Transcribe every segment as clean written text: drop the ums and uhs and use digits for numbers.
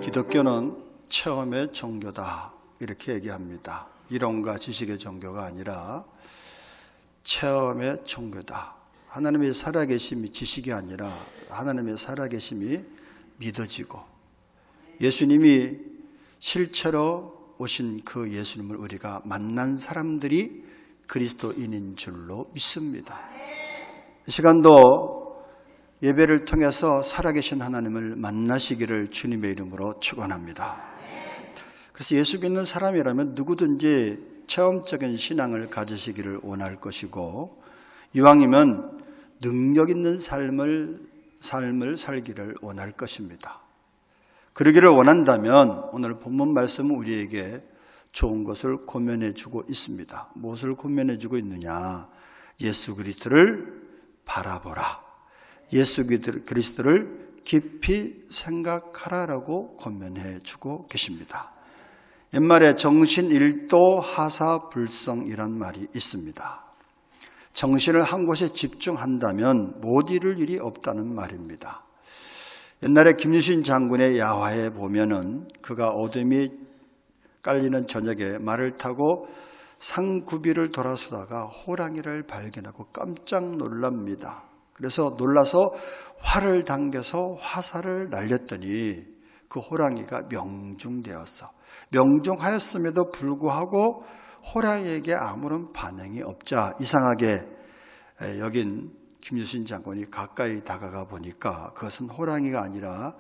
기독교는 체험의 종교다 이렇게 얘기합니다. 이론과 지식의 종교가 아니라 체험의 종교다. 하나님의 살아계심이 지식이 아니라 하나님의 살아계심이 믿어지고 예수님이 실체로 오신 그 예수님을 우리가 만난 사람들이 그리스도인인 줄로 믿습니다. 이 시간도 예배를 통해서 살아계신 하나님을 만나시기를 주님의 이름으로 축원합니다. 그래서 예수 믿는 사람이라면 누구든지 체험적인 신앙을 가지시기를 원할 것이고 이왕이면 능력 있는 삶을 살기를 원할 것입니다. 그러기를 원한다면 오늘 본문 말씀은 우리에게 좋은 것을 권면해 주고 있습니다. 무엇을 권면해 주고 있느냐? 예수 그리스도를 바라보라. 예수 그리스도를 깊이 생각하라라고 권면해 주고 계십니다. 옛말에 정신일도 하사불성이란 말이 있습니다. 정신을 한 곳에 집중한다면 못 이룰 일이 없다는 말입니다. 옛날에 김유신 장군의 야화에 보면은 그가 어둠이 깔리는 저녁에 말을 타고 상구비를 돌아서다가 호랑이를 발견하고 깜짝 놀랍니다. 그래서 놀라서 활을 당겨서 화살을 날렸더니 그 호랑이가 명중하였음에도 불구하고 호랑이에게 아무런 반응이 없자 이상하게 여긴 김유신 장군이 가까이 다가가 보니까 그것은 호랑이가 아니라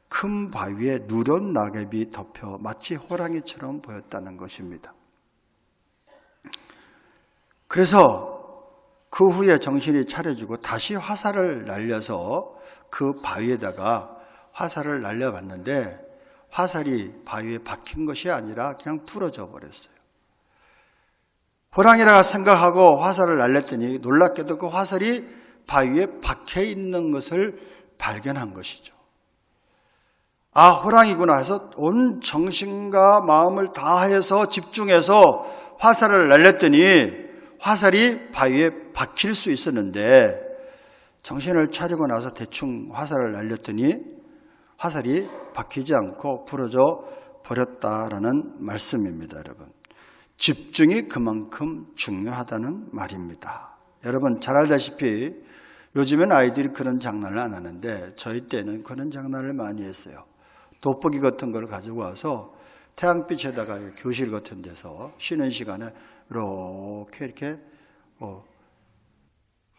큰 바위에 누런 낙엽이 덮여 마치 호랑이처럼 보였다는 것입니다. 그래서 그 후에 정신이 차려지고 다시 화살을 날려서 그 바위에다가 화살을 날려봤는데 화살이 바위에 박힌 것이 아니라 그냥 부러져 버렸어요. 호랑이라 생각하고 화살을 날렸더니 놀랍게도 그 화살이 바위에 박혀 있는 것을 발견한 것이죠. 아, 호랑이구나 해서 온 정신과 마음을 다해서 집중해서 화살을 날렸더니 화살이 바위에 박힐 수 있었는데 정신을 차리고 나서 대충 화살을 날렸더니 화살이 박히지 않고 부러져 버렸다라는 말씀입니다. 여러분, 집중이 그만큼 중요하다는 말입니다. 여러분 잘 알다시피 요즘엔 아이들이 그런 장난을 안 하는데 저희 때는 그런 장난을 많이 했어요. 돋보기 같은 걸 가지고 와서 태양빛에다가 교실 같은 데서 쉬는 시간에 이렇게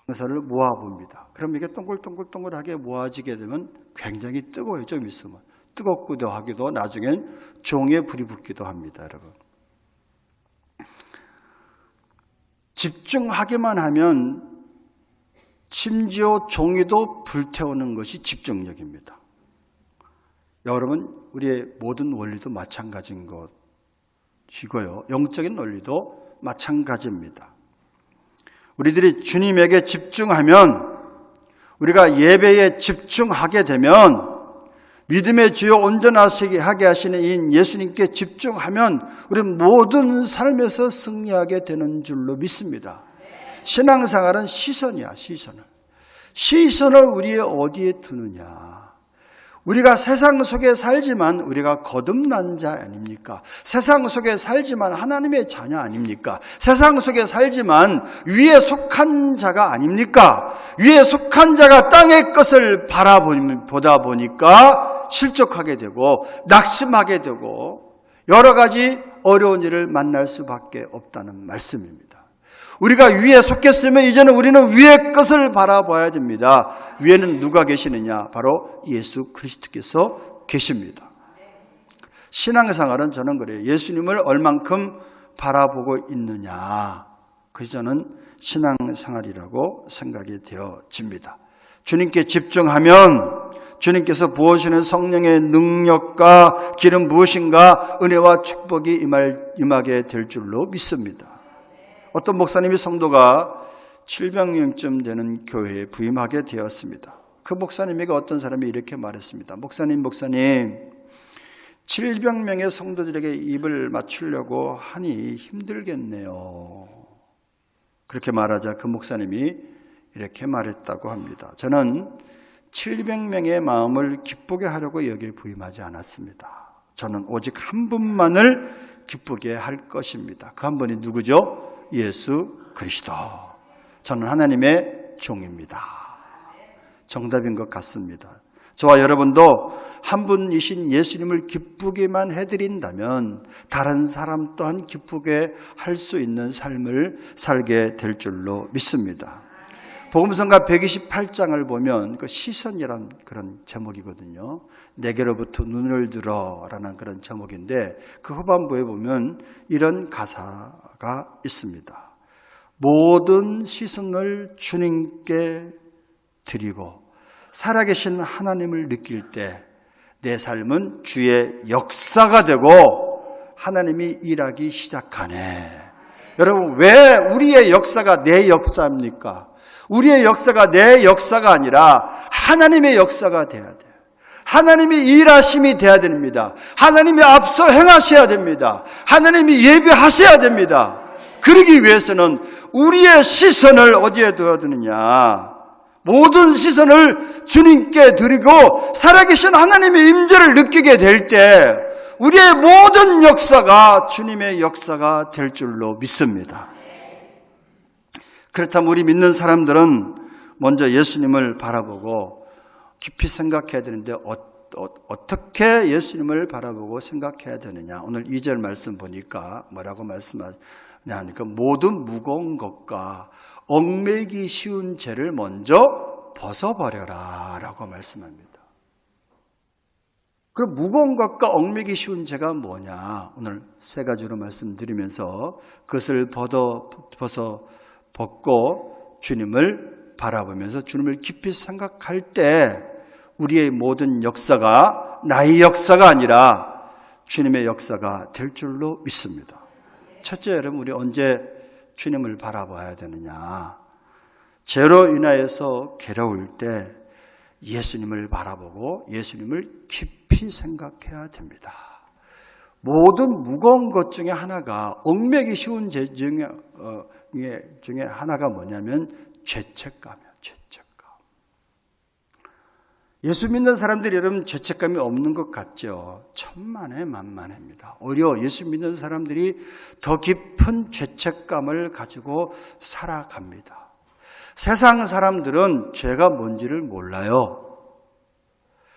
황사를 모아봅니다. 그럼 이게 동글동글동글하게 모아지게 되면 굉장히 뜨거워요. 좀 있으면 뜨겁기도 하기도 나중엔 종에 불이 붙기도 합니다. 여러분, 집중하기만 하면 심지어 종이도 불태우는 것이 집중력입니다. 여러분, 우리의 모든 원리도 마찬가지인 것이고요. 영적인 원리도 마찬가지입니다. 우리들이 주님에게 집중하면, 우리가 예배에 집중하게 되면, 믿음의 주요 온전하게 하시는 이 예수님께 집중하면 우리 모든 삶에서 승리하게 되는 줄로 믿습니다. 신앙생활은 시선이야. 시선을 우리의 어디에 두느냐. 우리가 세상 속에 살지만 우리가 거듭난 자 아닙니까? 세상 속에 살지만 하나님의 자녀 아닙니까? 세상 속에 살지만 위에 속한 자가 아닙니까? 위에 속한 자가 땅의 것을 보다 보니까 실족하게 되고 낙심하게 되고 여러 가지 어려운 일을 만날 수밖에 없다는 말씀입니다. 우리가 위에 속했으면 이제는 우리는 위의 것을 바라봐야 됩니다. 위에는 누가 계시느냐? 바로 예수 그리스도께서 계십니다. 신앙생활은 저는 그래요. 예수님을 얼만큼 바라보고 있느냐. 그래서 저는 신앙생활이라고 생각이 되어집니다. 주님께 집중하면 주님께서 부어주시는 성령의 능력과 기름 부으심과 은혜와 축복이 임하게 될 줄로 믿습니다. 어떤 목사님이 성도가 700명쯤 되는 교회에 부임하게 되었습니다. 그 목사님에게 어떤 사람이 이렇게 말했습니다. 목사님 700명의 성도들에게 입을 맞추려고 하니 힘들겠네요. 그렇게 말하자 그 목사님이 이렇게 말했다고 합니다. 저는 700명의 마음을 기쁘게 하려고 여기에 부임하지 않았습니다. 저는 오직 한 분만을 기쁘게 할 것입니다. 그 한 분이 누구죠? 예수 그리스도. 저는 하나님의 종입니다. 정답인 것 같습니다. 저와 여러분도 한 분이신 예수님을 기쁘게만 해드린다면 다른 사람 또한 기쁘게 할 수 있는 삶을 살게 될 줄로 믿습니다. 복음성가 128장을 보면 그 시선이란 그런 제목이거든요. 내게로부터 눈을 들어라는 그런 제목인데 그 후반부에 보면 이런 가사가 있습니다. 모든 시선을 주님께 드리고 살아계신 하나님을 느낄 때 내 삶은 주의 역사가 되고 하나님이 일하기 시작하네. 여러분, 왜 우리의 역사가 내 역사입니까? 우리의 역사가 내 역사가 아니라 하나님의 역사가 돼야 돼요. 하나님이 일하심이 돼야 됩니다. 하나님이 앞서 행하셔야 됩니다. 하나님이 예배하셔야 됩니다. 그러기 위해서는 우리의 시선을 어디에 둬야 되느냐? 모든 시선을 주님께 드리고 살아계신 하나님의 임재를 느끼게 될 때 우리의 모든 역사가 주님의 역사가 될 줄로 믿습니다. 그렇다면 우리 믿는 사람들은 먼저 예수님을 바라보고 깊이 생각해야 되는데 어떻게 예수님을 바라보고 생각해야 되느냐? 오늘 2절 말씀 보니까 뭐라고 말씀하냐 하니까 모든 무거운 것과 얽매이기 쉬운 죄를 먼저 벗어버려라 라고 말씀합니다. 그럼 무거운 것과 얽매이기 쉬운 죄가 뭐냐? 오늘 세 가지로 말씀드리면서 그것을 벗고 주님을 바라보면서 주님을 깊이 생각할 때 우리의 모든 역사가 나의 역사가 아니라 주님의 역사가 될 줄로 믿습니다. 첫째, 여러분, 우리 언제 주님을 바라봐야 되느냐? 죄로 인하여서 괴로울 때 예수님을 바라보고 예수님을 깊이 생각해야 됩니다. 모든 무거운 것 중에 하나가 얽매기 쉬운 죄 중에 하나가 뭐냐면 죄책감이에요. 죄책감. 예수 믿는 사람들이 여러분 죄책감이 없는 것 같죠? 천만에만만합니다. 오히려 예수 믿는 사람들이 더 깊은 죄책감을 가지고 살아갑니다. 세상 사람들은 죄가 뭔지를 몰라요.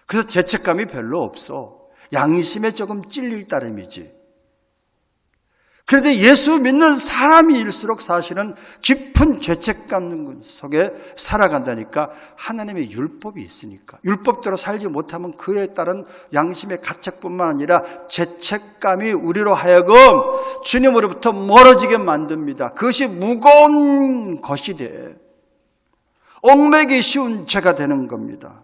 그래서 죄책감이 별로 없어. 양심에 조금 찔릴 따름이지. 그런데 예수 믿는 사람일수록 사실은 깊은 죄책감 속에 살아간다니까. 하나님의 율법이 있으니까. 율법대로 살지 못하면 그에 따른 양심의 가책뿐만 아니라 죄책감이 우리로 하여금 주님으로부터 멀어지게 만듭니다. 그것이 무거운 것이 돼. 얽매기 쉬운 죄가 되는 겁니다.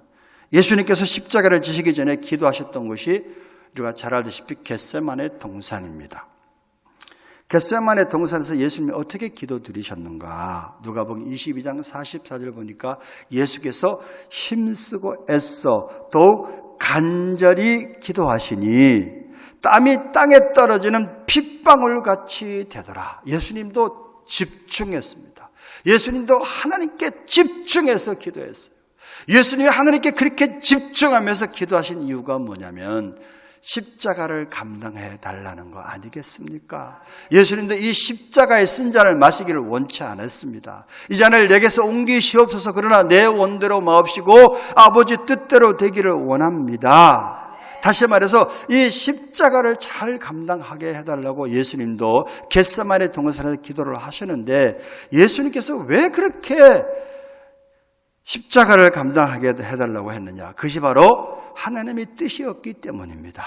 예수님께서 십자가를 지시기 전에 기도하셨던 곳이 우리가 잘 알다시피 겟세마네 동산입니다. 겟세마네 동산에서 예수님이 어떻게 기도드리셨는가? 누가복음 22장 44절 보니까 예수께서 힘쓰고 애써 더욱 간절히 기도하시니 땀이 땅에 떨어지는 핏방울같이 되더라. 예수님도 집중했습니다. 예수님도 하나님께 집중해서 기도했어요. 예수님이 하나님께 그렇게 집중하면서 기도하신 이유가 뭐냐면 십자가를 감당해 달라는 거 아니겠습니까? 예수님도 이 십자가의 쓴 잔을 마시기를 원치 않았습니다. 이 잔을 내게서 옮기시옵소서. 그러나 내 원대로 마옵시고 아버지 뜻대로 되기를 원합니다. 다시 말해서 이 십자가를 잘 감당하게 해달라고 예수님도 겟세마네 동산에서 기도를 하시는데 예수님께서 왜 그렇게 십자가를 감당하게 해달라고 했느냐? 그것이 바로 하나님의 뜻이었기 때문입니다.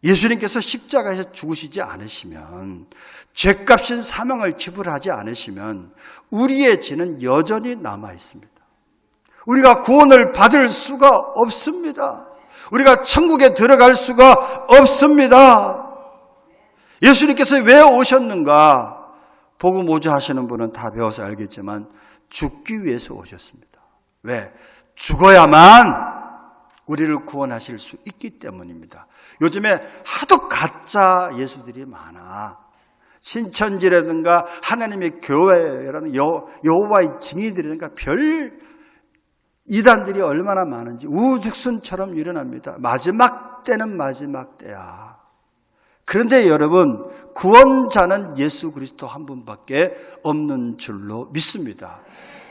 예수님께서 십자가에서 죽으시지 않으시면, 죄값인 사망을 지불하지 않으시면 우리의 죄는 여전히 남아 있습니다. 우리가 구원을 받을 수가 없습니다. 우리가 천국에 들어갈 수가 없습니다. 예수님께서 왜 오셨는가? 복음 오주 하시는 분은 다 배워서 알겠지만 죽기 위해서 오셨습니다. 왜? 죽어야만 우리를 구원하실 수 있기 때문입니다. 요즘에 하도 가짜 예수들이 많아. 신천지라든가 하나님의 교회라는 여호와의 증인들이라든가 별 이단들이 얼마나 많은지 우죽순처럼 일어납니다. 마지막 때는 마지막 때야. 그런데 여러분, 구원자는 예수 그리스도 한 분밖에 없는 줄로 믿습니다.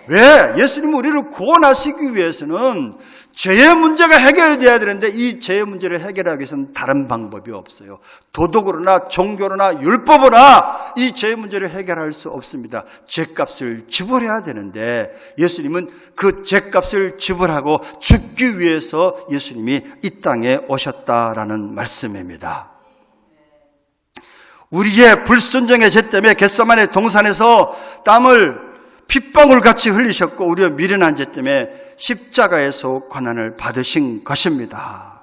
왜? 예수님은 우리를 구원하시기 위해서는 죄의 문제가 해결돼야 되는데 이 죄의 문제를 해결하기 위해서는 다른 방법이 없어요. 도덕으로나 종교로나 율법으로나 이 죄의 문제를 해결할 수 없습니다. 죄값을 지불해야 되는데 예수님은 그 죄값을 지불하고 죽기 위해서 예수님이 이 땅에 오셨다라는 말씀입니다. 우리의 불순종의 죄 때문에 겟세마네 동산에서 땀을 핏방울 같이 흘리셨고 우리의 미련한 죄 때문에 십자가에서 고난을 받으신 것입니다.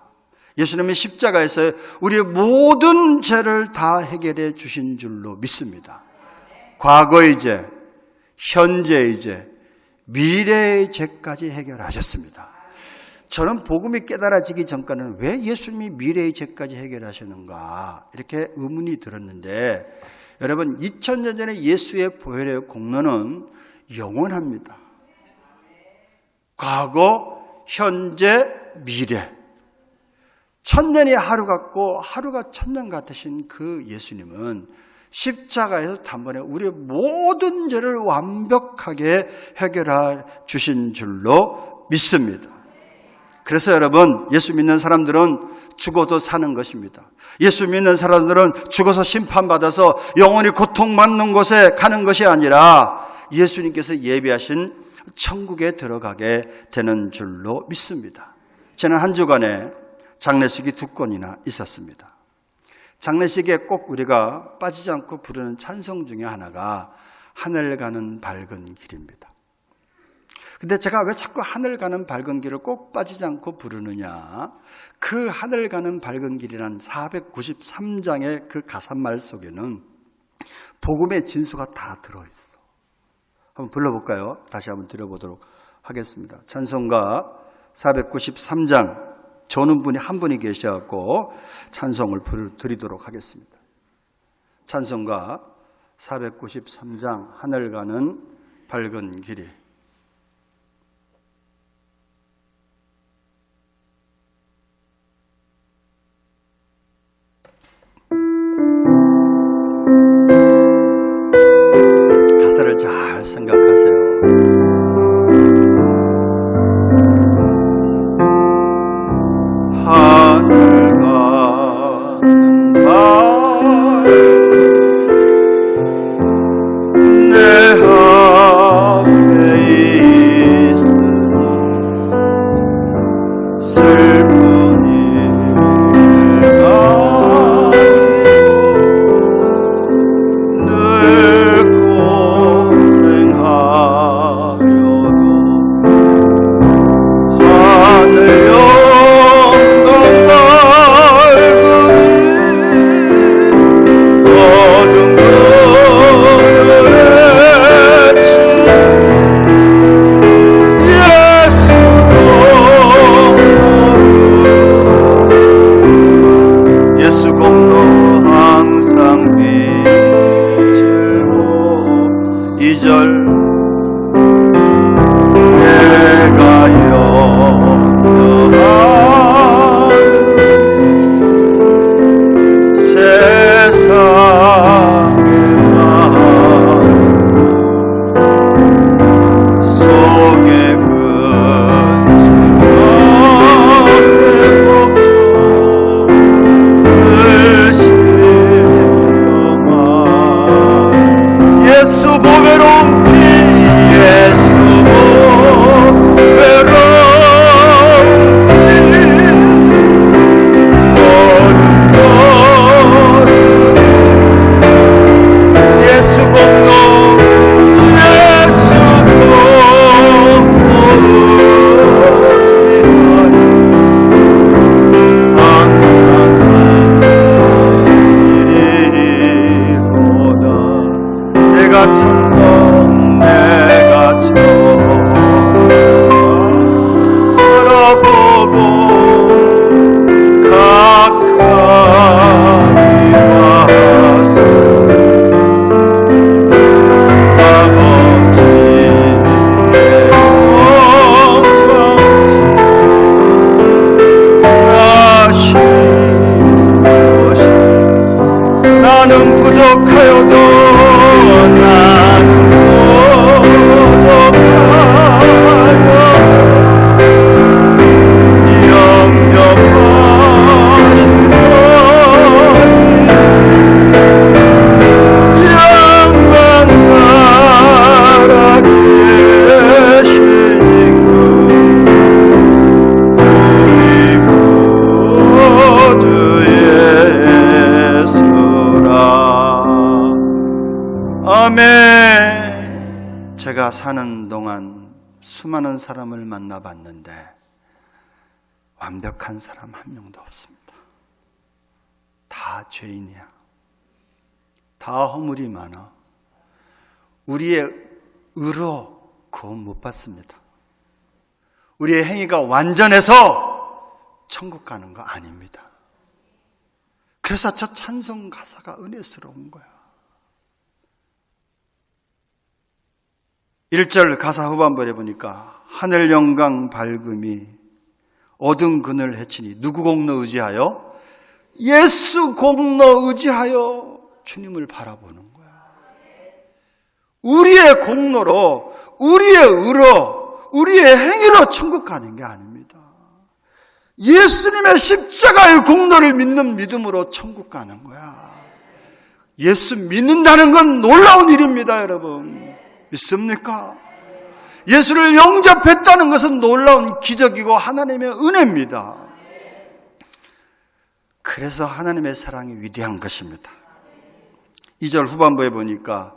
예수님은 십자가에서 우리의 모든 죄를 다 해결해 주신 줄로 믿습니다. 과거의 죄, 현재의 죄, 미래의 죄까지 해결하셨습니다. 저는 복음이 깨달아지기 전까지는 왜 예수님이 미래의 죄까지 해결하시는가 이렇게 의문이 들었는데, 여러분 2000년 전에 예수의 보혈의 공로는 영원합니다. 과거, 현재, 미래. 1000년이 하루 같고 하루가 1000년 같으신 그 예수님은 십자가에서 단번에 우리의 모든 죄를 완벽하게 해결해 주신 줄로 믿습니다. 그래서 여러분, 예수 믿는 사람들은 죽어도 사는 것입니다. 예수 믿는 사람들은 죽어서 심판받아서 영원히 고통받는 곳에 가는 것이 아니라 예수님께서 예비하신 천국에 들어가게 되는 줄로 믿습니다. 지난 한 주간에 장례식이 2건이나 있었습니다. 장례식에 꼭 우리가 빠지지 않고 부르는 찬송 중에 하나가 하늘 가는 밝은 길입니다. 근데 제가 왜 자꾸 하늘 가는 밝은 길을 꼭 빠지지 않고 부르느냐? 그 하늘 가는 밝은 길이란 493장의 그 가사말 속에는 복음의 진수가 다 들어있어. 한번 불러볼까요? 다시 한번 들어보도록 하겠습니다. 찬송가 493장, 저는 분이 한 분이 계셔갖고 찬송을 드리도록 하겠습니다. 찬송가 493장, 하늘 가는 밝은 길이. 가사를 잘 생각하세요. 하늘 가는 발 내 앞에 있으니 슬픈 일을 가리고 늘 고생하려도 하늘 영광 밝음이 어둠 그늘에 치니 예수 공로 예수 공로 항상 빛을 보 2절 내가 염려하는 세상의 마음 속에 근심 곁에 걱정 늘 신경만 예수 보배로운 피 예수 보배로운 피 모든 것은 예수 공로 예수 공로 사는 동안 수많은 사람을 만나봤는데 완벽한 사람 한 명도 없습니다. 다 죄인이야. 다 허물이 많아. 우리의 의로 구원 못 받습니다. 우리의 행위가 완전해서 천국 가는 거 아닙니다. 그래서 저 찬송 가사가 은혜스러운 거야. 1절 가사 후반부에 보니까 하늘 영광 밝음이 어두운 그늘 해치니 누구 공로 의지하여? 예수 공로 의지하여 주님을 바라보는 거야. 우리의 공로로, 우리의 의로, 우리의 행위로 천국 가는 게 아닙니다. 예수님의 십자가의 공로를 믿는 믿음으로 천국 가는 거야. 예수 믿는다는 건 놀라운 일입니다, 여러분. 믿습니까? 예수를 영접했다는 것은 놀라운 기적이고 하나님의 은혜입니다. 그래서 하나님의 사랑이 위대한 것입니다. 2절 후반부에 보니까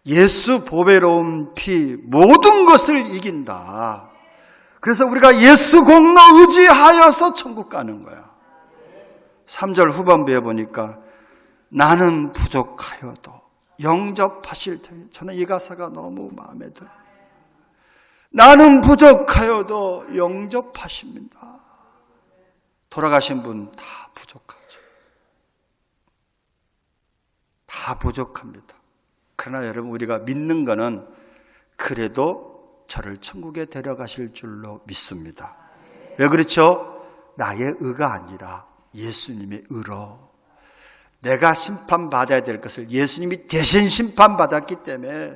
예수 보배로운 피 모든 것을 이긴다. 그래서 우리가 예수 공로 의지하여서 천국 가는 거야. 3절 후반부에 보니까 나는 부족하여도 영접하실 테니. 저는 이 가사가 너무 마음에 들어요. 나는 부족하여도 영접하십니다. 돌아가신 분 다 부족하죠. 다 부족합니다. 그러나 여러분, 우리가 믿는 거는 그래도 저를 천국에 데려가실 줄로 믿습니다. 왜 그렇죠? 나의 의가 아니라 예수님의 의로. 내가 심판받아야 될 것을 예수님이 대신 심판받았기 때문에,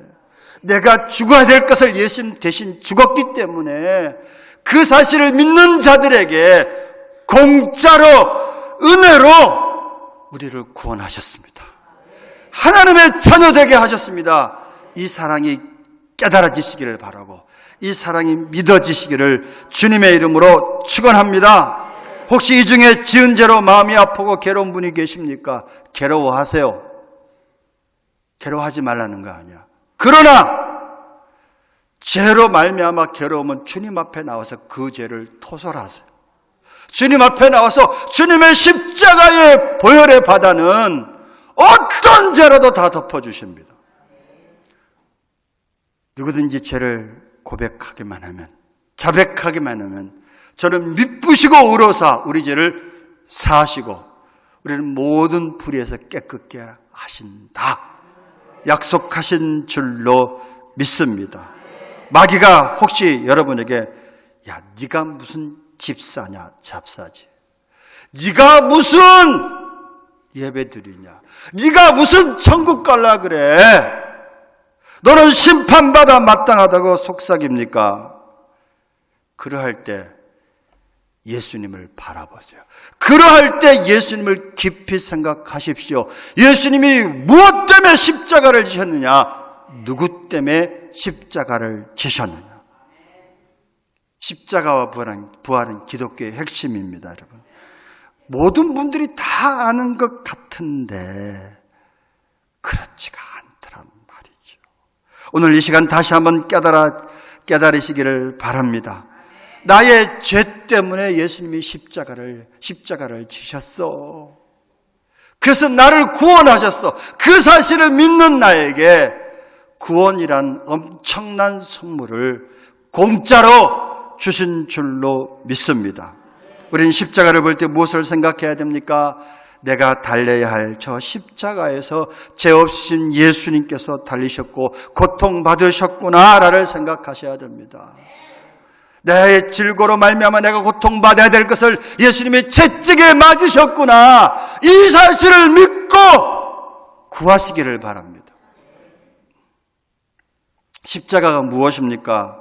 내가 죽어야 될 것을 예수님 대신 죽었기 때문에 그 사실을 믿는 자들에게 공짜로, 은혜로 우리를 구원하셨습니다. 하나님의 자녀 되게 하셨습니다. 이 사랑이 깨달아지시기를 바라고, 이 사랑이 믿어지시기를 주님의 이름으로 축원합니다. 혹시 이 중에 지은 죄로 마음이 아프고 괴로운 분이 계십니까? 괴로워하세요. 괴로워하지 말라는 거 아니야. 그러나 죄로 말미암아 괴로우면 주님 앞에 나와서 그 죄를 토설하세요. 주님 앞에 나와서 주님의 십자가의 보혈의 바다는 어떤 죄라도 다 덮어주십니다. 누구든지 죄를 고백하기만 하면, 자백하기만 하면 저는 미쁘시고 의로사 우리 죄를 사하시고 우리는 모든 불의에서 깨끗게 하신다 약속하신 줄로 믿습니다. 마귀가 혹시 여러분에게 야, 네가 무슨 집사냐, 잡사지, 네가 무슨 예배 드리냐, 네가 무슨 천국 갈라 그래, 너는 심판받아 마땅하다고 속삭입니까? 그러할 때 예수님을 바라보세요. 그러할 때 예수님을 깊이 생각하십시오. 예수님이 무엇 때문에 십자가를 지셨느냐? 누구 때문에 십자가를 지셨느냐? 십자가와 부활은 기독교의 핵심입니다, 여러분. 모든 분들이 다 아는 것 같은데 그렇지가 않더란 말이죠. 오늘 이 시간 다시 한번 깨달으시기를 바랍니다. 나의 죄 때문에 예수님이 십자가를 지셨어. 그래서 나를 구원하셨어. 그 사실을 믿는 나에게 구원이란 엄청난 선물을 공짜로 주신 줄로 믿습니다. 우리는 십자가를 볼 때 무엇을 생각해야 됩니까? 내가 달려야 할 저 십자가에서 죄 없으신 예수님께서 달리셨고 고통받으셨구나를 생각하셔야 됩니다. 내 질고로 말미암아 내가 고통받아야 될 것을 예수님이 채찍에 맞으셨구나, 이 사실을 믿고 구하시기를 바랍니다. 십자가가 무엇입니까?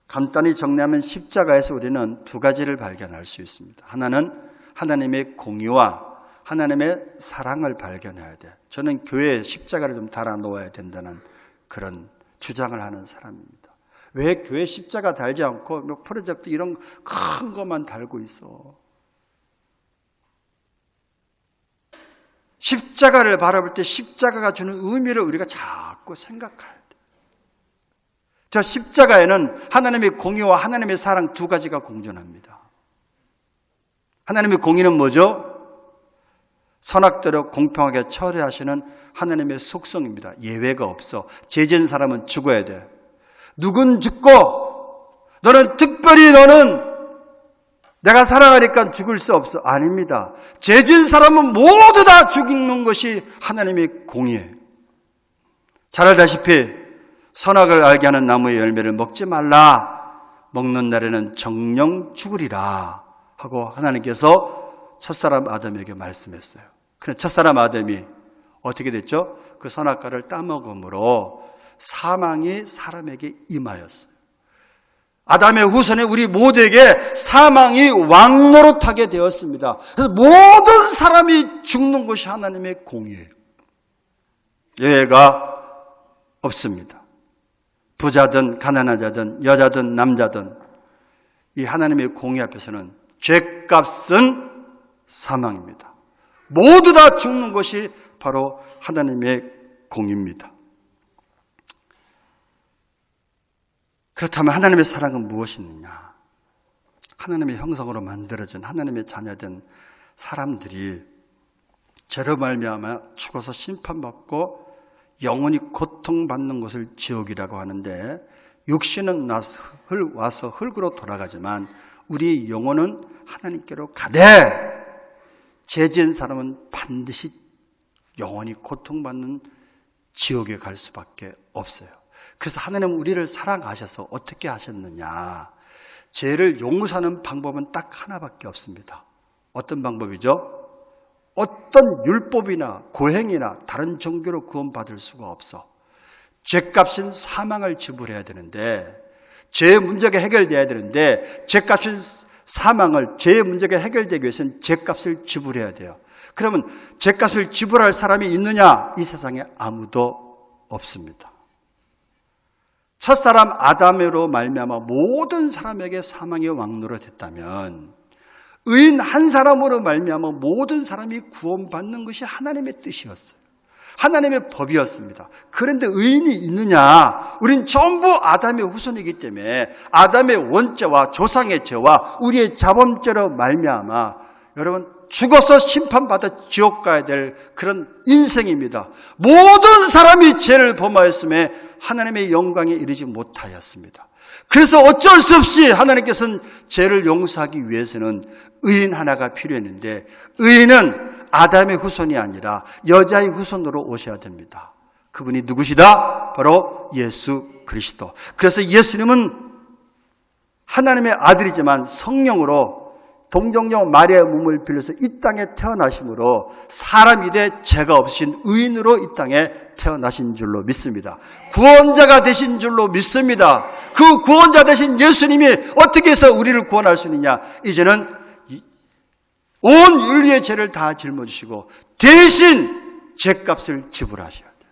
간단히 정리하면 십자가에서 우리는 두 가지를 발견할 수 있습니다. 하나는 하나님의 공의와 하나님의 사랑을 발견해야 돼. 저는 교회에 십자가를 좀 달아 놓아야 된다는 그런 주장을 하는 사람입니다. 왜 교회 십자가 달지 않고 뭐 프로젝트 이런 큰 것만 달고 있어? 십자가를 바라볼 때 십자가가 주는 의미를 우리가 자꾸 생각해야 돼. 저 십자가에는 하나님의 공의와 하나님의 사랑 두 가지가 공존합니다. 하나님의 공의는 뭐죠? 선악대로 공평하게 처리하시는 하나님의 속성입니다. 예외가 없어. 죄진 사람은 죽어야 돼. 누군 죽고 너는 특별히 너는 내가 사랑하니까 죽을 수 없어. 아닙니다. 죄진 사람은 모두 다 죽이는 것이 하나님의 공의예요. 잘 알다시피 선악을 알게 하는 나무의 열매를 먹지 말라. 먹는 날에는 정령 죽으리라 하고 하나님께서 첫사람 아담에게 말씀했어요. 그런데 첫사람 아담이 어떻게 됐죠? 그 선악과를 따먹음으로 사망이 사람에게 임하였어요. 아담의 후손에 우리 모두에게 사망이 왕노릇하게 되었습니다. 그래서 모든 사람이 죽는 것이 하나님의 공의예요. 예외가 없습니다. 부자든 가난한 자든 여자든 남자든 이 하나님의 공의 앞에서는 죄값은 사망입니다. 모두 다 죽는 것이 바로 하나님의 공의입니다. 그렇다면 하나님의 사랑은 무엇이냐? 하나님의 형상으로 만들어진 하나님의 자녀된 사람들이 죄로 말미암아 죽어서 심판받고 영원히 고통받는 것을 지옥이라고 하는데, 육신은 와서 흙으로 돌아가지만 우리의 영혼은 하나님께로 가되 죄 지은 사람은 반드시 영원히 고통받는 지옥에 갈 수밖에 없어요. 그래서 하나님은 우리를 사랑하셔서 어떻게 하셨느냐? 죄를 용서하는 방법은 딱 하나밖에 없습니다. 어떤 방법이죠? 어떤 율법이나 고행이나 다른 종교로 구원받을 수가 없어. 죄값인 사망을 지불해야 되는데, 죄의 문제가 해결돼야 되는데, 죄값인 사망을, 죄의 문제가 해결되기 위해서는 죄값을 지불해야 돼요. 그러면 죄값을 지불할 사람이 있느냐? 이 세상에 아무도 없습니다. 첫사람 아담으로 말미암아 모든 사람에게 사망의 왕노릇 했다면, 의인 한 사람으로 말미암아 모든 사람이 구원받는 것이 하나님의 뜻이었어요. 하나님의 법이었습니다. 그런데 의인이 있느냐? 우린 전부 아담의 후손이기 때문에 아담의 원죄와 조상의 죄와 우리의 자범죄로 말미암아 여러분 죽어서 심판받아 지옥 가야 될 그런 인생입니다. 모든 사람이 죄를 범하였음에 하나님의 영광에 이르지 못하였습니다. 그래서 어쩔 수 없이 하나님께서는 죄를 용서하기 위해서는 의인 하나가 필요했는데, 의인은 아담의 후손이 아니라 여자의 후손으로 오셔야 됩니다. 그분이 누구시다? 바로 예수 그리스도. 그래서 예수님은 하나님의 아들이지만 성령으로 동정녀 마리아의 몸을 빌려서 이 땅에 태어나심으로 사람이 돼 죄가 없으신 의인으로 이 땅에 태어나신 줄로 믿습니다. 구원자가 되신 줄로 믿습니다. 그 구원자 되신 예수님이 어떻게 해서 우리를 구원할 수 있느냐? 이제는 온 인류의 죄를 다 짊어지시고 대신 죄값을 지불하셔야 돼요.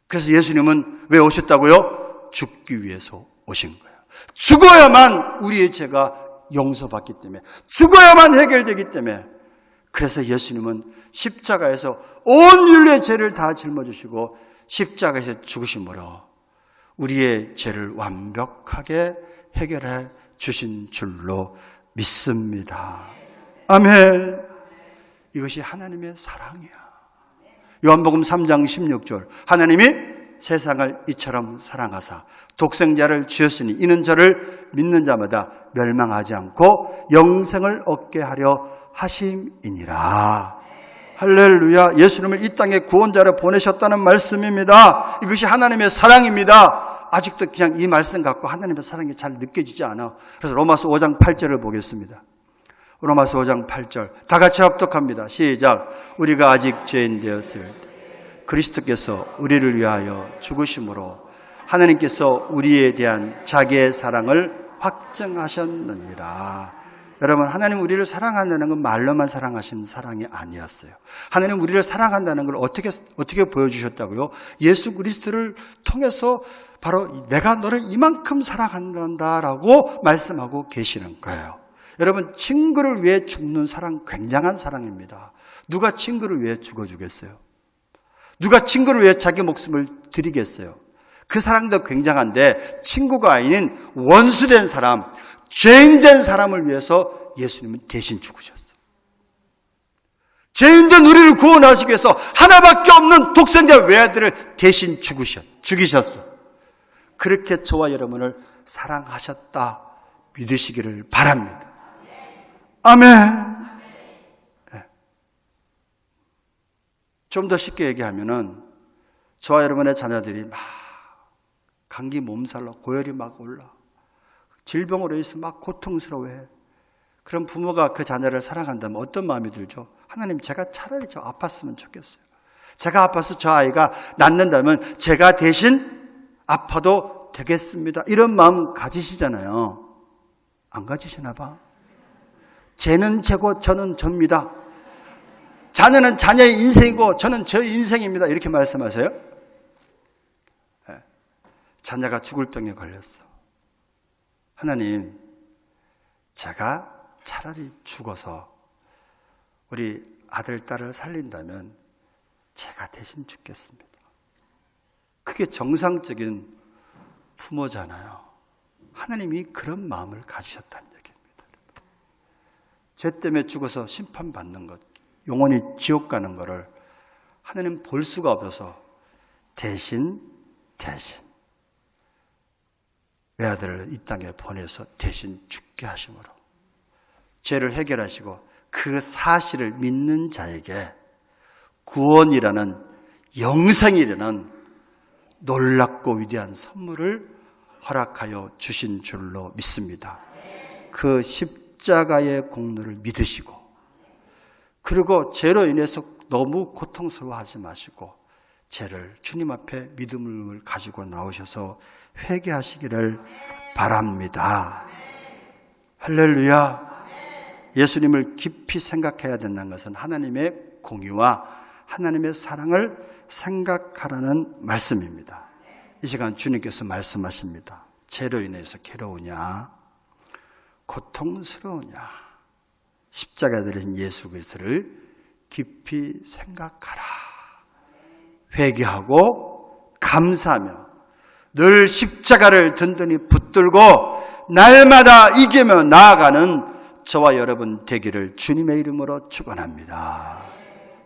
그래서 예수님은 왜 오셨다고요? 죽기 위해서 오신 거예요. 죽어야만 우리의 죄가 용서받기 때문에, 죽어야만 해결되기 때문에. 그래서 예수님은 십자가에서 온 인류의 죄를 다 짊어지시고 십자가에서 죽으심으로 우리의 죄를 완벽하게 해결해 주신 줄로 믿습니다. 아멘. 이것이 하나님의 사랑이야. 요한복음 3장 16절, 하나님이 세상을 이처럼 사랑하사 독생자를 주셨으니 이는 저를 믿는 자마다 멸망하지 않고 영생을 얻게 하려 하심이니라. 할렐루야. 예수님을 이 땅에 구원자로 보내셨다는 말씀입니다. 이것이 하나님의 사랑입니다. 아직도 그냥 이 말씀 갖고 하나님의 사랑이 잘 느껴지지 않아. 그래서 로마서 5장 8절을 보겠습니다. 로마서 5장 8절 다 같이 합독합니다. 시작. 우리가 아직 죄인 되었을 때 그리스도께서 우리를 위하여 죽으심으로 하나님께서 우리에 대한 자기의 사랑을 확증하셨느니라. 여러분, 하나님 우리를 사랑한다는 건 말로만 사랑하신 사랑이 아니었어요. 하나님 우리를 사랑한다는 걸 어떻게 보여주셨다고요? 예수 그리스도를 통해서 바로 내가 너를 이만큼 사랑한다라고 말씀하고 계시는 거예요. 여러분, 친구를 위해 죽는 사랑 굉장한 사랑입니다. 누가 친구를 위해 죽어주겠어요? 누가 친구를 위해 자기 목숨을 드리겠어요? 그 사랑도 굉장한데 친구가 아닌 원수된 사람, 죄인된 사람을 위해서 예수님은 대신 죽으셨어요. 죄인된 우리를 구원하시기 위해서 하나밖에 없는 독생자 외아들을 대신 죽이셨어. 그렇게 저와 여러분을 사랑하셨다 믿으시기를 바랍니다. 아멘. 좀 더 쉽게 얘기하면은 저와 여러분의 자녀들이 막 감기 몸살로 고열이 막 올라 질병으로 인해서 막 고통스러워해. 그럼 부모가 그 자녀를 사랑한다면 어떤 마음이 들죠? 하나님, 제가 차라리 저 아팠으면 좋겠어요. 제가 아파서 저 아이가 낫는다면 제가 대신 아파도 되겠습니다. 이런 마음 가지시잖아요. 안 가지시나 봐. 쟤는 쟤고 저는 접니다. 자녀는 자녀의 인생이고 저는 저 인생입니다. 이렇게 말씀하세요? 네. 자녀가 죽을 병에 걸렸어. 하나님, 제가 차라리 죽어서 우리 아들, 딸을 살린다면 제가 대신 죽겠습니다. 그게 정상적인 부모잖아요. 하나님이 그런 마음을 가지셨다는 얘기입니다. 죄 때문에 죽어서 심판받는 것, 영원히 지옥 가는 거를 하나님 볼 수가 없어서 대신 외아들을 이 땅에 보내서 대신 죽게 하심으로 죄를 해결하시고 그 사실을 믿는 자에게 구원이라는 영생이라는 놀랍고 위대한 선물을 허락하여 주신 줄로 믿습니다. 그 십자가의 공로를 믿으시고 그리고 죄로 인해서 너무 고통스러워하지 마시고 죄를 주님 앞에 믿음을 가지고 나오셔서 회개하시기를 바랍니다. 할렐루야. 예수님을 깊이 생각해야 된다는 것은 하나님의 공의와 하나님의 사랑을 생각하라는 말씀입니다. 이 시간 주님께서 말씀하십니다. 죄로 인해서 괴로우냐, 고통스러우냐, 십자가에 달리신 예수 그리스도를 깊이 생각하라. 회개하고 감사하며 늘 십자가를 든든히 붙들고 날마다 이기며 나아가는 저와 여러분 되기를 주님의 이름으로 축원합니다.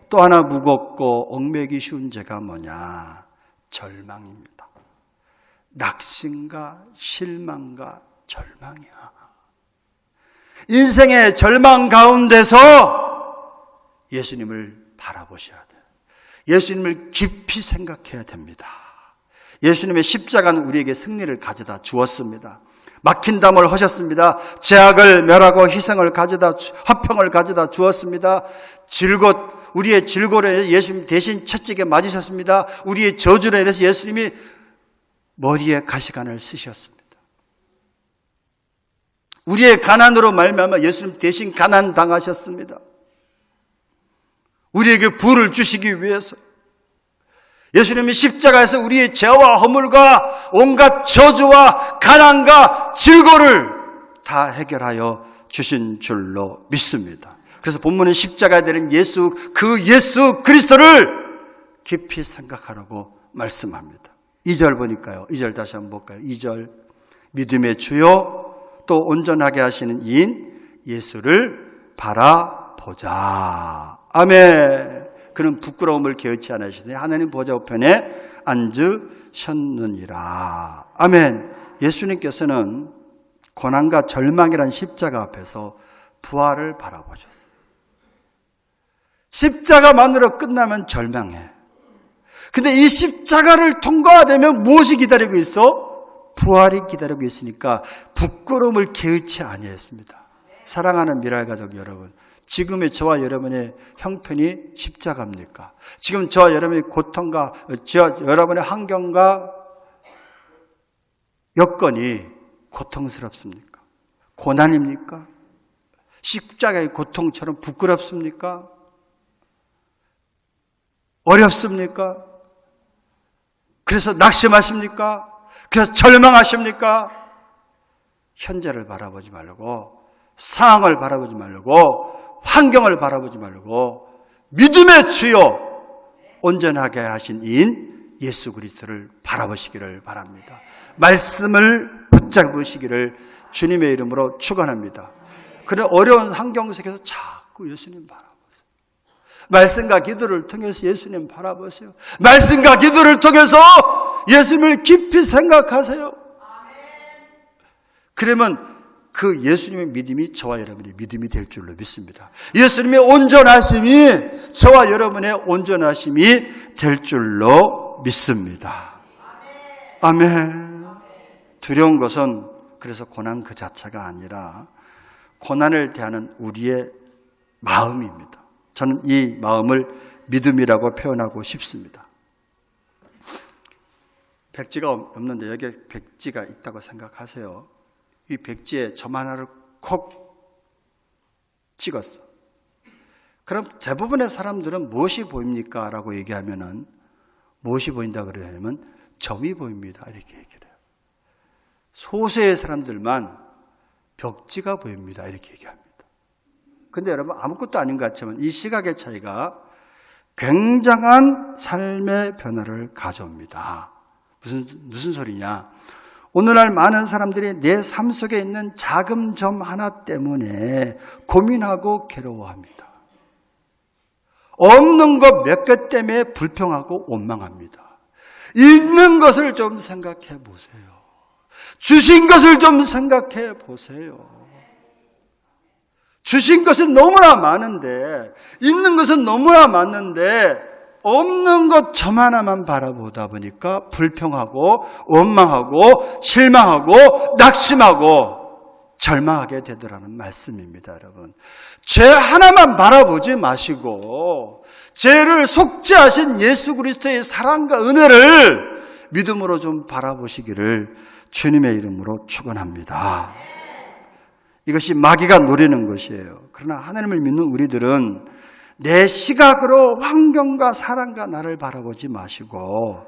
또 하나 무겁고 얽매기 쉬운 죄가 뭐냐? 절망입니다. 낙심과 실망과 절망이야. 인생의 절망 가운데서 예수님을 바라보셔야 돼요. 예수님을 깊이 생각해야 됩니다. 예수님의 십자가는 우리에게 승리를 가져다 주었습니다. 막힌 담을 하셨습니다. 죄악을 멸하고 희생을 화평을 가져다 주었습니다. 우리의 질고로 인해서 예수님 대신 채찍에 맞으셨습니다. 우리의 저주로 인해서 예수님이 머리에 가시관을 쓰셨습니다. 우리의 가난으로 말미암아 예수님 대신 가난 당하셨습니다. 우리에게 부를 주시기 위해서 예수님이 십자가에서 우리의 죄와 허물과 온갖 저주와 가난과 질고를 다 해결하여 주신 줄로 믿습니다. 그래서 본문의 십자가에 되는 그 예수 그리스도를 깊이 생각하라고 말씀합니다. 2절 보니까요. 2절 다시 한번 볼까요? 2절 믿음의 주요 또 온전하게 하시는 이인 예수를 바라보자. 아멘. 그는 부끄러움을 개의치 않으시되 하나님 보좌 우편에 앉으셨느니라. 아멘. 예수님께서는 고난과 절망이란 십자가 앞에서 부활을 바라보셨어요. 십자가만으로 끝나면 절망해. 근데 이 십자가를 통과되면 무엇이 기다리고 있어? 부활이 기다리고 있으니까 부끄러움을 개의치 아니했습니다. 사랑하는 미랄가족 여러분, 지금의 저와 여러분의 형편이 십자가입니까? 지금 저와 여러분의 고통과 여러분의 환경과 여건이 고통스럽습니까? 고난입니까? 십자가의 고통처럼 부끄럽습니까? 어렵습니까? 그래서 낙심하십니까? 그래서 절망하십니까? 현재를 바라보지 말고 상황을 바라보지 말고 환경을 바라보지 말고 믿음의 주요 온전하게 하신 이인 예수 그리스도를 바라보시기를 바랍니다. 말씀을 붙잡으시기를 주님의 이름으로 축원합니다. 그런 어려운 환경 속에서 자꾸 예수님 바라보세요. 말씀과 기도를 통해서 예수님 바라보세요. 말씀과 기도를 통해서 예수님을 깊이 생각하세요. 그러면 그 예수님의 믿음이 저와 여러분의 믿음이 될 줄로 믿습니다. 예수님의 온전하심이 저와 여러분의 온전하심이 될 줄로 믿습니다. 아멘. 두려운 것은 그래서 고난 그 자체가 아니라 고난을 대하는 우리의 마음입니다. 저는 이 마음을 믿음이라고 표현하고 싶습니다. 백지가 없는데 여기에 백지가 있다고 생각하세요. 이 백지에 점 하나를 콕 찍었어. 그럼 대부분의 사람들은 무엇이 보입니까? 라고 얘기하면은 무엇이 보인다 그러냐면 점이 보입니다. 이렇게 얘기를 해요. 소수의 사람들만 벽지가 보입니다. 이렇게 얘기합니다. 근데 여러분 아무것도 아닌 것 같지만 이 시각의 차이가 굉장한 삶의 변화를 가져옵니다. 무슨 소리냐? 오늘날 많은 사람들이 내 삶 속에 있는 작은 점 하나 때문에 고민하고 괴로워합니다. 없는 것 몇 개 때문에 불평하고 원망합니다. 있는 것을 좀 생각해 보세요. 주신 것을 좀 생각해 보세요. 주신 것은 너무나 많은데, 있는 것은 너무나 많은데 없는 것 점 하나만 바라보다 보니까 불평하고 원망하고 실망하고 낙심하고 절망하게 되더라는 말씀입니다. 여러분, 죄 하나만 바라보지 마시고 죄를 속죄하신 예수 그리스도의 사랑과 은혜를 믿음으로 좀 바라보시기를 주님의 이름으로 축원합니다. 이것이 마귀가 노리는 것이에요. 그러나 하나님을 믿는 우리들은 내 시각으로 환경과 사람과 나를 바라보지 마시고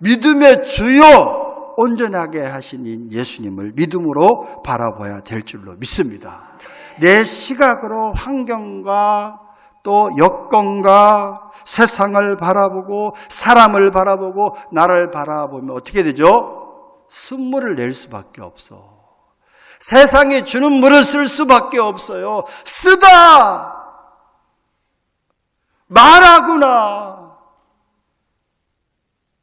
믿음의 주요 온전하게 하신 예수님을 믿음으로 바라봐야 될 줄로 믿습니다. 내 시각으로 환경과 또 여건과 세상을 바라보고 사람을 바라보고 나를 바라보면 어떻게 되죠? 쓴물을 낼 수밖에 없어. 세상이 주는 물을 쓸 수밖에 없어요. 쓰다! 말하구나.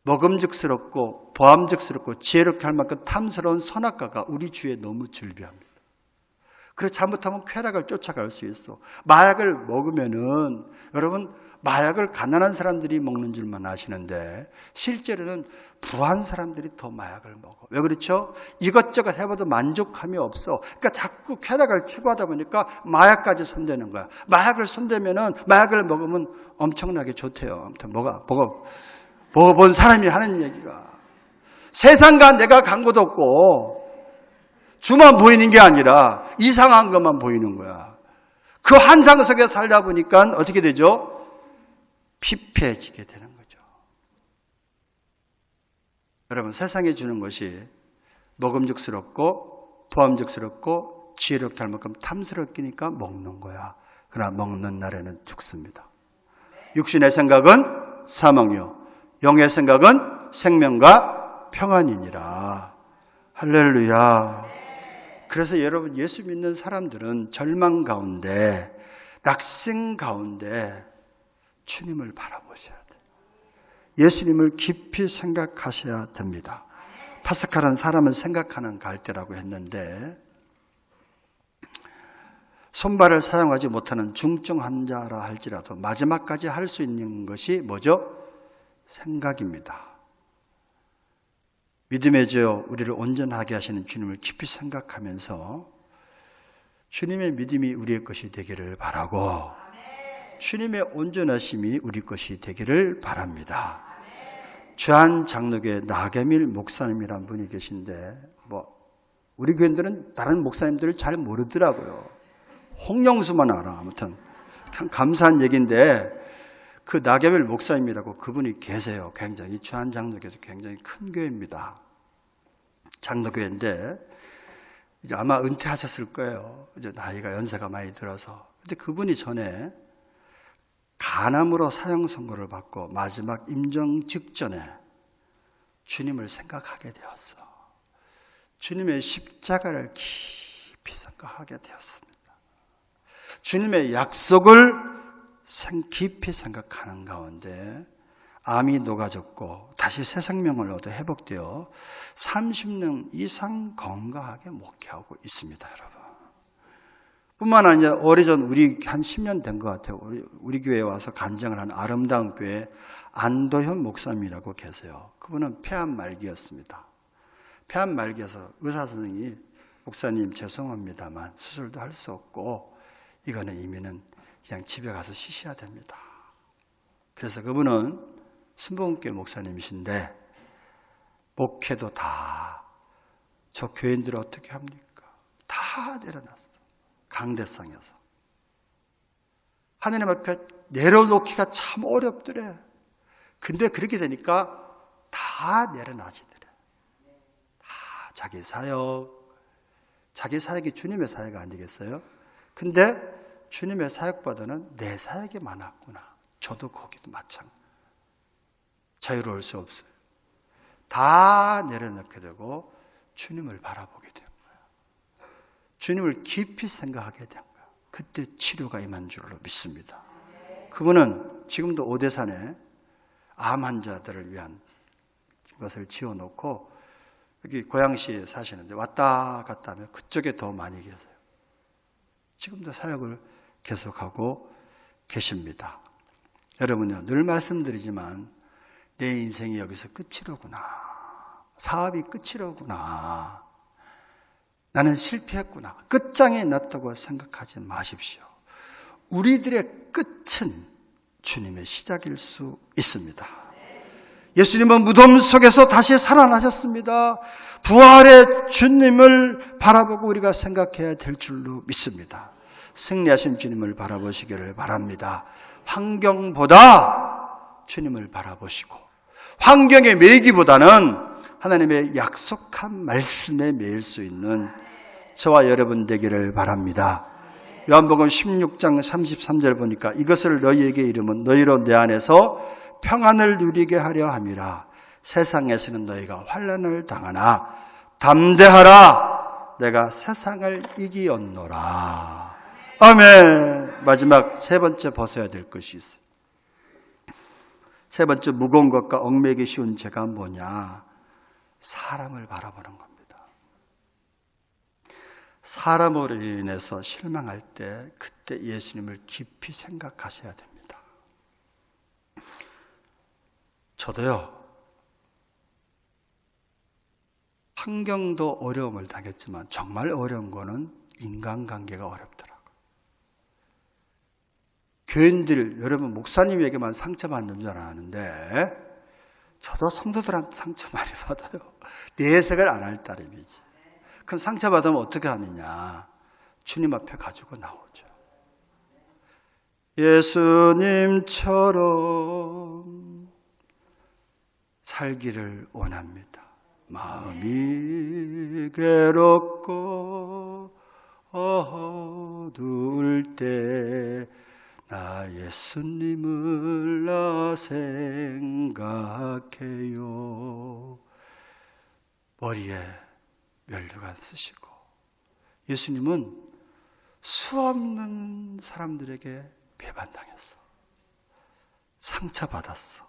먹음직스럽고 보암직스럽고 지혜롭게 할 만큼 탐스러운 선악과가 우리 주위에 너무 즐비합니다. 그래서 잘못하면 쾌락을 쫓아갈 수 있어. 마약을 먹으면은 여러분 마약을 가난한 사람들이 먹는 줄만 아시는데 실제로는 부한 사람들이 더 마약을 먹어. 왜 그렇죠? 이것저것 해봐도 만족함이 없어. 그러니까 자꾸 쾌락을 추구하다 보니까 마약까지 손대는 거야. 마약을 손대면은 마약을 먹으면 엄청나게 좋대요. 아무튼 먹어본 사람이 하는 얘기가 세상과 내가 간것도 없고 주만 보이는 게 아니라 이상한 것만 보이는 거야. 그 환상 속에 살다 보니까 어떻게 되죠? 피폐해지게 되는 거죠. 여러분, 세상에 주는 것이 먹음직스럽고 보암직스럽고 지혜롭게 할 만큼 탐스럽기니까 먹는 거야. 그러나 먹는 날에는 죽습니다. 육신의 생각은 사망이요 영의 생각은 생명과 평안이니라. 할렐루야. 그래서 여러분, 예수 믿는 사람들은 절망 가운데 낙심 가운데 주님을 바라보셔야 돼요. 예수님을 깊이 생각하셔야 됩니다. 파스칼은 사람을 생각하는 갈대라고 했는데 손발을 사용하지 못하는 중증 환자라 할지라도 마지막까지 할 수 있는 것이 뭐죠? 생각입니다. 믿음의 주 우리를 온전하게 하시는 주님을 깊이 생각하면서 주님의 믿음이 우리의 것이 되기를 바라고 주님의 온전하심이 우리 것이 되기를 바랍니다. 주한 장로교회 나계밀 목사님이란 분이 계신데 우리 교인들은 다른 목사님들을 잘 모르더라고요. 홍영수만 알아. 아무튼 참 감사한 얘기인데 그 나계밀 목사님이라고 그분이 계세요. 굉장히 주한 장로교회에서 굉장히 큰 교회입니다. 장로교회인데 이제 아마 은퇴하셨을 거예요. 이제 나이가 연세가 많이 들어서. 근데 그분이 전에 간암으로 사형 선고를 받고 마지막 임종 직전에 주님을 생각하게 되었어. 주님의 십자가를 깊이 생각하게 되었습니다. 주님의 약속을 깊이 생각하는 가운데 암이 녹아졌고 다시 새 생명을 얻어 회복되어 30년 이상 건강하게 목회하고 있습니다, 여러분. 뿐만 아니라 오래전 우리 한 10년 된 것 같아요. 우리 교회에 와서 간증을 한 아름다운 교회 안도현 목사님이라고 계세요. 그분은 폐암 말기였습니다. 폐암 말기여서 의사 선생님이 목사님 죄송합니다만 수술도 할 수 없고 이거는 이미는 그냥 집에 가서 쉬셔야 됩니다. 그래서 그분은 순복음교회 목사님이신데 목회도 다 저 교인들 어떻게 합니까? 다 내려놨어. 강대상에서. 하나님 앞에 내려놓기가 참 어렵더래. 근데 그렇게 되니까 다 내려놔지더래. 다 자기 사역이 주님의 사역이 아니겠어요? 근데 주님의 사역보다는 내 사역이 많았구나. 저도 거기도 마찬가지. 자유로울 수 없어요. 다 내려놓게 되고 주님을 바라보게 된 거예요. 주님을 깊이 생각하게 된 거예요. 그때 치료가 임한 줄로 믿습니다. 그분은 지금도 오대산에 암 환자들을 위한 것을 지어놓고 여기 고양시에 사시는데 왔다 갔다 하면 그쪽에 더 많이 계세요. 지금도 사역을 계속하고 계십니다. 여러분요, 늘 말씀드리지만 내 인생이 여기서 끝이로구나. 사업이 끝이로구나. 나는 실패했구나. 끝장에 났다고 생각하지 마십시오. 우리들의 끝은 주님의 시작일 수 있습니다. 예수님은 무덤 속에서 다시 살아나셨습니다. 부활의 주님을 바라보고 우리가 생각해야 될 줄로 믿습니다. 승리하신 주님을 바라보시기를 바랍니다. 환경보다 주님을 바라보시고 환경에 매이기보다는 하나님의 약속한 말씀에 매일 수 있는 저와 여러분 되기를 바랍니다. 요한복음 16장 33절 보니까 이것을 너희에게 이르면 너희로 내 안에서 평안을 누리게 하려 함이라. 세상에서는 너희가 환난을 당하나 담대하라. 내가 세상을 이기었노라. 아멘. 마지막 세 번째 벗어야 될 것이 있어요. 세 번째 무거운 것과 얽매기 쉬운 죄가 뭐냐? 사람을 바라보는 겁니다. 사람으로 인해서 실망할 때 그때 예수님을 깊이 생각하셔야 됩니다. 저도요, 환경도 어려움을 당했지만 정말 어려운 거는 인간관계가 어렵더라고요. 교인들, 여러분 목사님에게만 상처받는 줄 알았는데 저도 성도들한테 상처 많이 받아요. 내색을 안 할 따름이지. 그럼 상처받으면 어떻게 하느냐? 주님 앞에 가지고 나오죠. 예수님처럼 살기를 원합니다. 마음이 괴롭고 어두울 때 나 예수님을 나 생각해요. 머리에 면류관 쓰시고 예수님은 수없는 사람들에게 배반당했어. 상처받았어.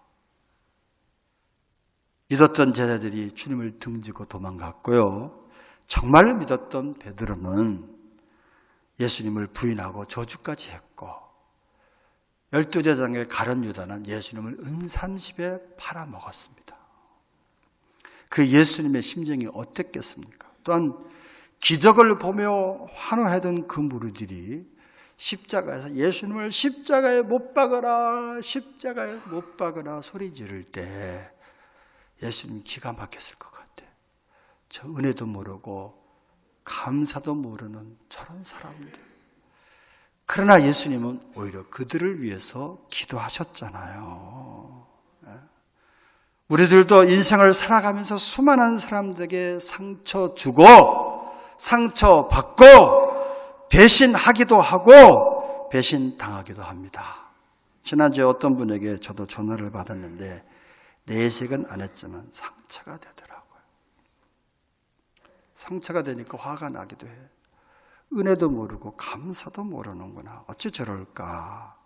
믿었던 제자들이 주님을 등지고 도망갔고요. 정말로 믿었던 베드로는 예수님을 부인하고 저주까지 했고 12제자의 가룟 유다는 예수님을 은30에 팔아먹었습니다. 그 예수님의 심정이 어땠겠습니까? 또한 기적을 보며 환호하던 그 무리들이 십자가에서 예수님을 십자가에 못 박아라, 십자가에 못 박아라 소리 지를 때 예수님 기가 막혔을 것 같아요. 저 은혜도 모르고 감사도 모르는 저런 사람들. 그러나 예수님은 오히려 그들을 위해서 기도하셨잖아요. 우리들도 인생을 살아가면서 수많은 사람들에게 상처 주고 상처받고 배신하기도 하고 배신당하기도 합니다. 지난주에 어떤 분에게 저도 전화를 받았는데 내색은 안 했지만 상처가 되더라고요. 상처가 되니까 화가 나기도 해. 은혜도 모르고 감사도 모르는구나. 어째 저럴까?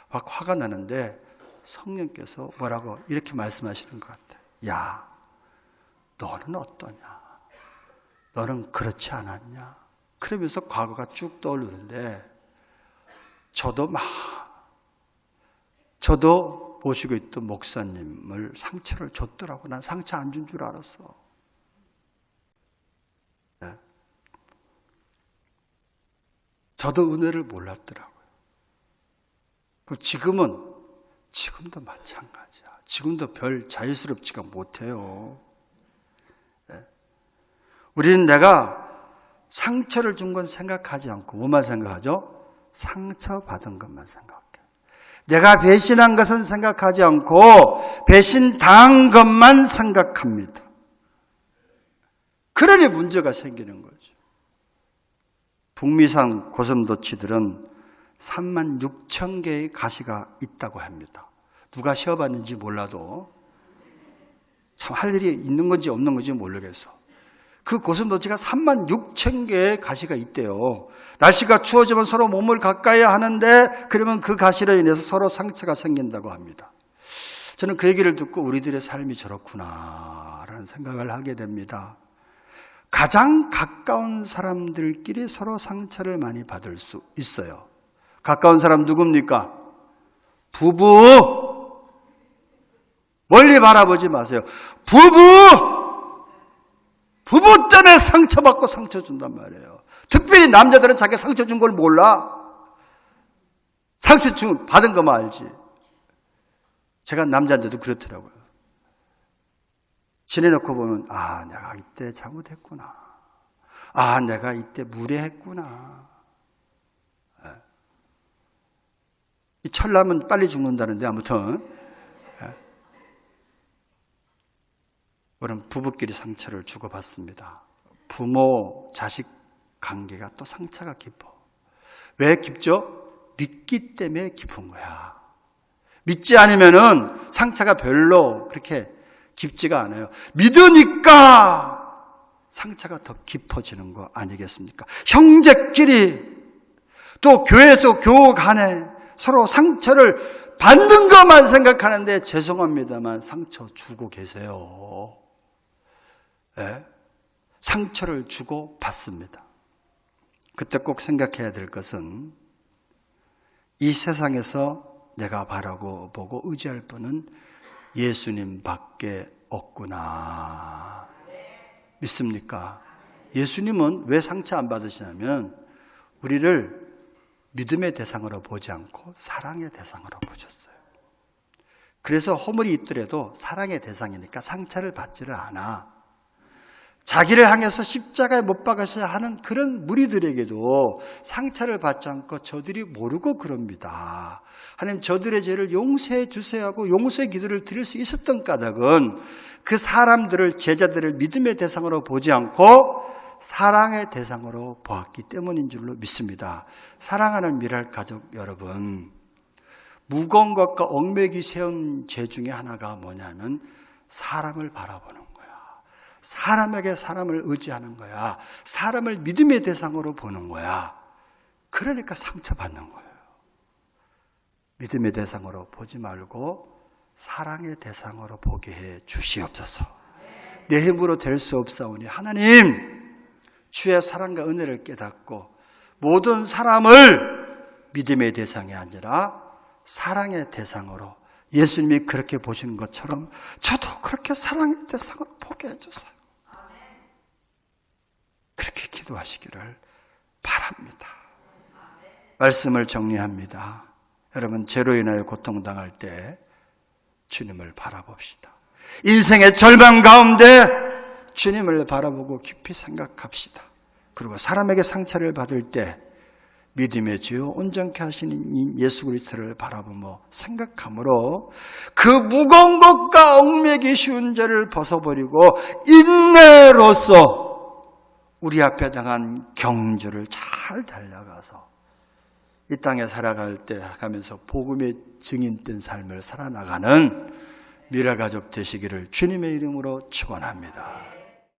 막 화가 나는데 성령께서 뭐라고 이렇게 말씀하시는 것 같아요. 야, 너는 어떠냐? 너는 그렇지 않았냐? 그러면서 과거가 쭉 떠오르는데 저도 모시고 있던 목사님을 상처를 줬더라고. 난 상처 안 준 줄 알았어. 네. 저도 은혜를 몰랐더라고요. 지금도 마찬가지야. 지금도 별 자유스럽지가 못해요. 네. 우리는 내가 상처를 준 건 생각하지 않고 뭐만 생각하죠? 상처받은 것만 생각해요. 내가 배신한 것은 생각하지 않고 배신당한 것만 생각합니다. 그러니 문제가 생기는 거죠. 북미산 고슴도치들은 36,000개의 가시가 있다고 합니다. 누가 쉬어봤는지 몰라도 참 할 일이 있는 건지 없는 건지 모르겠어. 그 고슴도치가 36,000개의 가시가 있대요. 날씨가 추워지면 서로 몸을 가까이 하는데 그러면 그 가시로 인해서 서로 상처가 생긴다고 합니다. 저는 그 얘기를 듣고 우리들의 삶이 저렇구나라는 생각을 하게 됩니다. 가장 가까운 사람들끼리 서로 상처를 많이 받을 수 있어요. 가까운 사람 누굽니까? 부부. 멀리 바라보지 마세요. 부부 때문에 상처받고 상처 준단 말이에요. 특별히 남자들은 자기가 상처 준 걸 몰라. 상처 받은 것만 알지. 제가 남자인데도 그렇더라고요. 지내놓고 보면 내가 이때 잘못했구나. 내가 이때 무례했구나. 이 철남은 빨리 죽는다는데 아무튼 우리는 부부끼리 상처를 주고받습니다. 부모, 자식 관계가 또 상처가 깊어. 왜 깊죠? 믿기 때문에 깊은 거야. 믿지 않으면은 상처가 별로 그렇게 깊지가 않아요. 믿으니까 상처가 더 깊어지는 거 아니겠습니까? 형제끼리 또 교회에서 교우 간에 서로 상처를 받는 것만 생각하는데 죄송합니다만 상처 주고 계세요. 네? 상처를 주고 받습니다. 그때 꼭 생각해야 될 것은 이 세상에서 내가 바라고 보고 의지할 분은 예수님밖에 없구나. 믿습니까? 예수님은 왜 상처 안 받으시냐면 우리를 믿음의 대상으로 보지 않고 사랑의 대상으로 보셨어요. 그래서 허물이 있더라도 사랑의 대상이니까 상처를 받지를 않아. 자기를 향해서 십자가에 못 박으셔야 하는 그런 무리들에게도 상처를 받지 않고 저들이 모르고 그럽니다. 하나님 저들의 죄를 용서해 주세요 하고 용서의 기도를 드릴 수 있었던 까닭은 그 사람들을 제자들을 믿음의 대상으로 보지 않고 사랑의 대상으로 보았기 때문인 줄로 믿습니다. 사랑하는 미랄 가족 여러분, 무거운 것과 얽매기 세운 죄 중에 하나가 뭐냐면 사람을 바라보는 거야. 사람에게 사람을 의지하는 거야. 사람을 믿음의 대상으로 보는 거야. 그러니까 상처받는 거예요. 믿음의 대상으로 보지 말고 사랑의 대상으로 보게 해 주시옵소서. 내 힘으로 될 수 없사오니 하나님 주의 사랑과 은혜를 깨닫고 모든 사람을 믿음의 대상이 아니라 사랑의 대상으로 예수님이 그렇게 보시는 것처럼 저도 그렇게 사랑의 대상으로 보게 해주세요. 그렇게 기도하시기를 바랍니다. 말씀을 정리합니다. 여러분 죄로 인하여 고통당할 때 주님을 바라봅시다. 인생의 절망 가운데 주님을 바라보고 깊이 생각합시다. 그리고 사람에게 상처를 받을 때 믿음의 주요 온전케 하시는 예수 그리스도를 바라보며 생각함으로 그 무거운 것과 얽매기 쉬운 죄를 벗어버리고 인내로서 우리 앞에 당한 경주를 잘 달려가서 이 땅에 살아갈 때 가면서 복음의 증인된 삶을 살아나가는 미래가족 되시기를 주님의 이름으로 축원합니다.